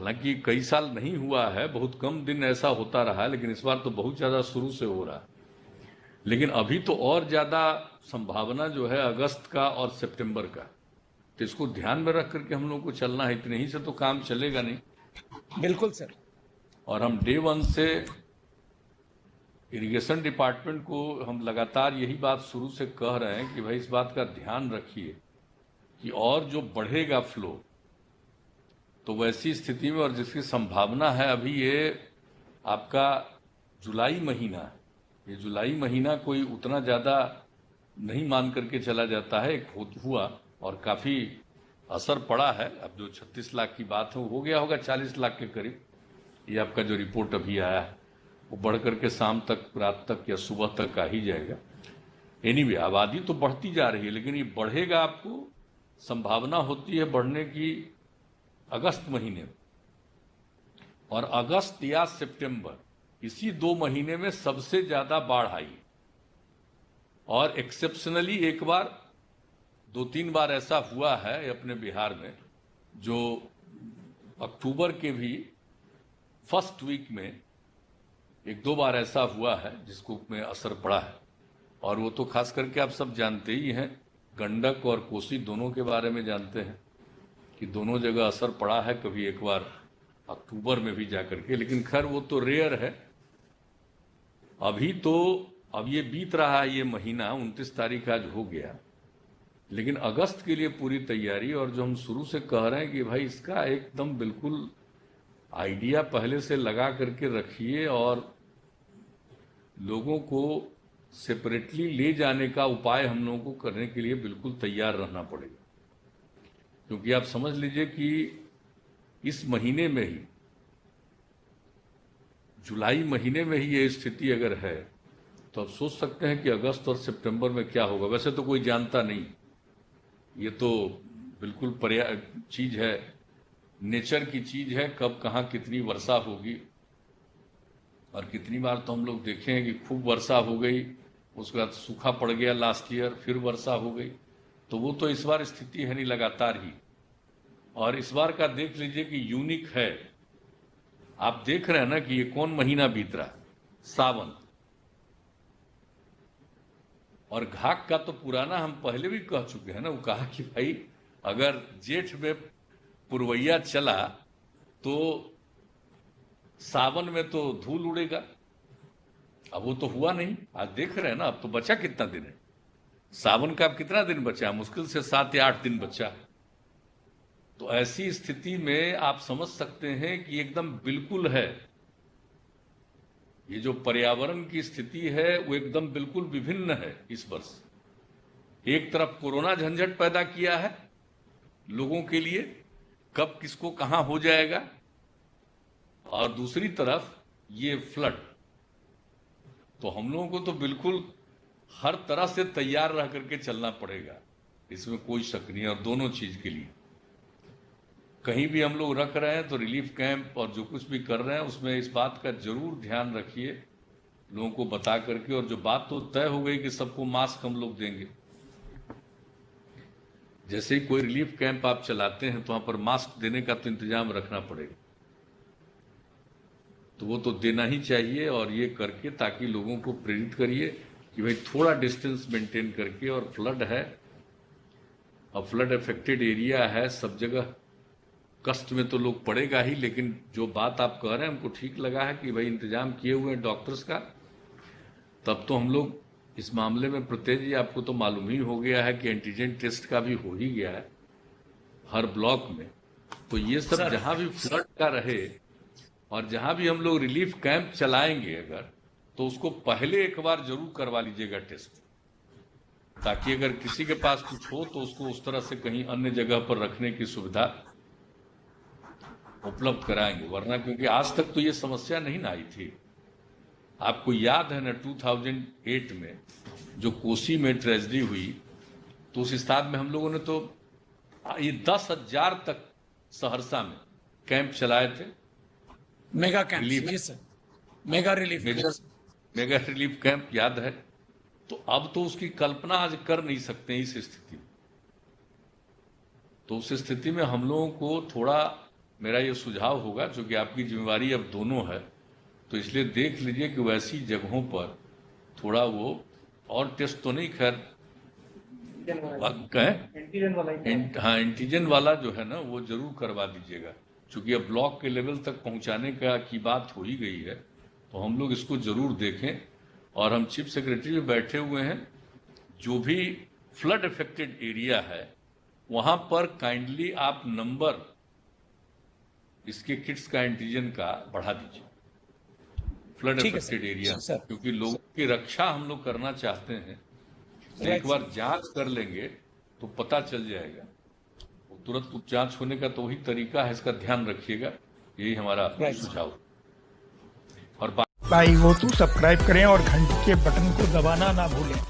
हालांकि कई साल नहीं हुआ है, बहुत कम दिन ऐसा होता रहा है, लेकिन इस बार तो बहुत ज्यादा शुरू से हो रहा है। लेकिन अभी तो और ज्यादा संभावना जो है अगस्त का और सितंबर का, तो इसको ध्यान में रख करके हम लोग को चलना है। इतने ही से तो काम चलेगा नहीं। बिल्कुल सर। और हम डे वन से इरिगेशन डिपार्टमेंट को हम लगातार यही बात शुरू से कह रहे हैं कि भाई इस बात का ध्यान रखिए कि और जो बढ़ेगा फ्लो, तो वैसी स्थिति में और जिसकी संभावना है अभी, ये आपका जुलाई महीना है, ये जुलाई महीना कोई उतना ज़्यादा नहीं मान करके चला जाता है। एक हुआ और काफ़ी असर पड़ा है। अब जो 36 लाख की बात है वो हो गया होगा 40 लाख के करीब। ये आपका जो रिपोर्ट अभी आया है वो बढ़ करके शाम तक, रात तक या सुबह तक आ ही जाएगा। एनीवे, आबादी तो बढ़ती जा रही है, लेकिन ये बढ़ेगा, आपको संभावना होती है बढ़ने की अगस्त महीने में। और अगस्त या सितंबर, इसी 2 महीने में सबसे ज्यादा बाढ़ आई। और एक्सेप्शनली एक बार, 2-3 बार ऐसा हुआ है अपने बिहार में, जो अक्टूबर के भी फर्स्ट वीक में 1-2 बार ऐसा हुआ है जिसको में असर पड़ा है। और वो तो खास करके आप सब जानते ही हैं, गंडक और कोसी दोनों के बारे में जानते हैं कि दोनों जगह असर पड़ा है, कभी एक बार अक्टूबर में भी जाकर के। लेकिन खैर वो तो रेयर है। अभी तो अब ये बीत रहा है, ये महीना 29 तारीख आज हो गया, लेकिन अगस्त के लिए पूरी तैयारी। और जो हम शुरू से कह रहे हैं कि भाई इसका एकदम बिल्कुल आइडिया पहले से लगा करके रखिए और लोगों को सेपरेटली ले जाने का उपाय हम लोगों को करने के लिए बिल्कुल तैयार रहना पड़ेगा। क्योंकि आप समझ लीजिए कि इस महीने में ही, जुलाई महीने में ही ये स्थिति अगर है, तो आप सोच सकते हैं कि अगस्त और सितंबर में क्या होगा। वैसे तो कोई जानता नहीं, ये तो बिल्कुल चीज है, नेचर की चीज है, कब कहाँ कितनी वर्षा होगी। और कितनी बार तो हम लोग देखे हैं कि खूब वर्षा हो गई, उसके बाद सूखा पड़ गया लास्ट ईयर, फिर वर्षा हो गई। तो वो तो इस बार स्थिति है नहीं, लगातार ही। और इस बार का देख लीजिए कि यूनिक है। आप देख रहे हैं ना कि ये कौन महीना बीत रहा है, सावन। और घाक का तो पुराना हम पहले भी कह चुके हैं ना, वो कहा कि भाई अगर जेठ में पुरवैया चला तो सावन में तो धूल उड़ेगा। अब वो तो हुआ नहीं। आज देख रहे हैं ना, अब तो बचा कितना दिन है सावन का, अब कितना दिन बचा है, मुश्किल से 7 या 8 दिन बचा है। तो ऐसी स्थिति में आप समझ सकते हैं कि एकदम बिल्कुल है, ये जो पर्यावरण की स्थिति है वो एकदम बिल्कुल विभिन्न है इस वर्ष। एक तरफ कोरोना झंझट पैदा किया है लोगों के लिए, कब किसको कहां हो जाएगा, और दूसरी तरफ ये फ्लड। तो हम लोगों को तो बिल्कुल हर तरह से तैयार रह करके चलना पड़ेगा, इसमें कोई शक नहीं है। और दोनों चीज के लिए कहीं भी हम लोग रख रहे हैं तो रिलीफ कैंप और जो कुछ भी कर रहे हैं उसमें इस बात का जरूर ध्यान रखिए, लोगों को बता करके। और जो बात तो तय हो गई कि सबको मास्क हम लोग देंगे, जैसे ही कोई रिलीफ कैंप आप चलाते हैं तो वहां पर मास्क देने का तो इंतजाम रखना पड़ेगा, तो वो तो देना ही चाहिए। और ये करके ताकि लोगों को प्रेरित करिए कि भाई थोड़ा डिस्टेंस मेंटेन करके। और फ्लड है, अब फ्लड अफेक्टेड एरिया है, सब जगह कष्ट में तो लोग पड़ेगा ही। लेकिन जो बात आप कह रहे हैं हमको ठीक लगा है कि भाई इंतजाम किए हुए हैं डॉक्टर्स का। तब तो हम लोग इस मामले में, प्रत्येक जी आपको तो मालूम ही हो गया है कि एंटीजन टेस्ट का भी हो ही गया है हर ब्लॉक में। तो ये सब जहां भी फ्लड का रहे और जहां भी हम लोग रिलीफ कैंप चलाएंगे अगर, तो उसको पहले एक बार जरूर करवा लीजिएगा टेस्ट, ताकि अगर किसी के पास कुछ हो तो उसको उस तरह से कहीं अन्य जगह पर रखने की सुविधा उपलब्ध कराएंगे। वरना क्योंकि आज तक तो ये समस्या नहीं ना आई थी। आपको याद है ना 2008 में जो कोसी में ट्रेजेडी हुई, तो उस स्थान में हम लोगों ने तो ये 10,000 तक सहरसा में कैंप चलाए थे, मेगा कैंप। जी sir, mega relief mega relief camp याद है। तो अब तो उसकी कल्पना आज कर नहीं सकते इस स्थिति में। तो उस स्थिति में हम लोगों को थोड़ा मेरा ये सुझाव होगा, चूंकि आपकी जिम्मेवारी अब दोनों है, तो इसलिए देख लीजिए कि वैसी जगहों पर थोड़ा वो और टेस्ट तो नहीं, खैर हाँ एंटीजन वाला जो है ना वो जरूर करवा दीजिएगा, चूंकि अब ब्लॉक के लेवल तक पहुंचाने की बात हो ही गई है, तो हम लोग इसको जरूर देखें। और हम चीफ सेक्रेटरी में बैठे हुए हैं, जो भी फ्लड अफेक्टेड एरिया है वहां पर काइंडली आप नंबर इसके किट्स का एंटीजन का बढ़ा दीजिए, फ्लड ठीक है अफेक्टेड एरिया, सर। क्योंकि लोगों की रक्षा हम लोग करना चाहते हैं। तो एक बार जांच कर लेंगे तो पता चल जाएगा, तुरंत जांच होने का तो वही तरीका है, इसका ध्यान रखिएगा, यही हमारा सुझाव। और भाई वो तो सब्सक्राइब करें और घंटी के बटन को दबाना ना भूलें।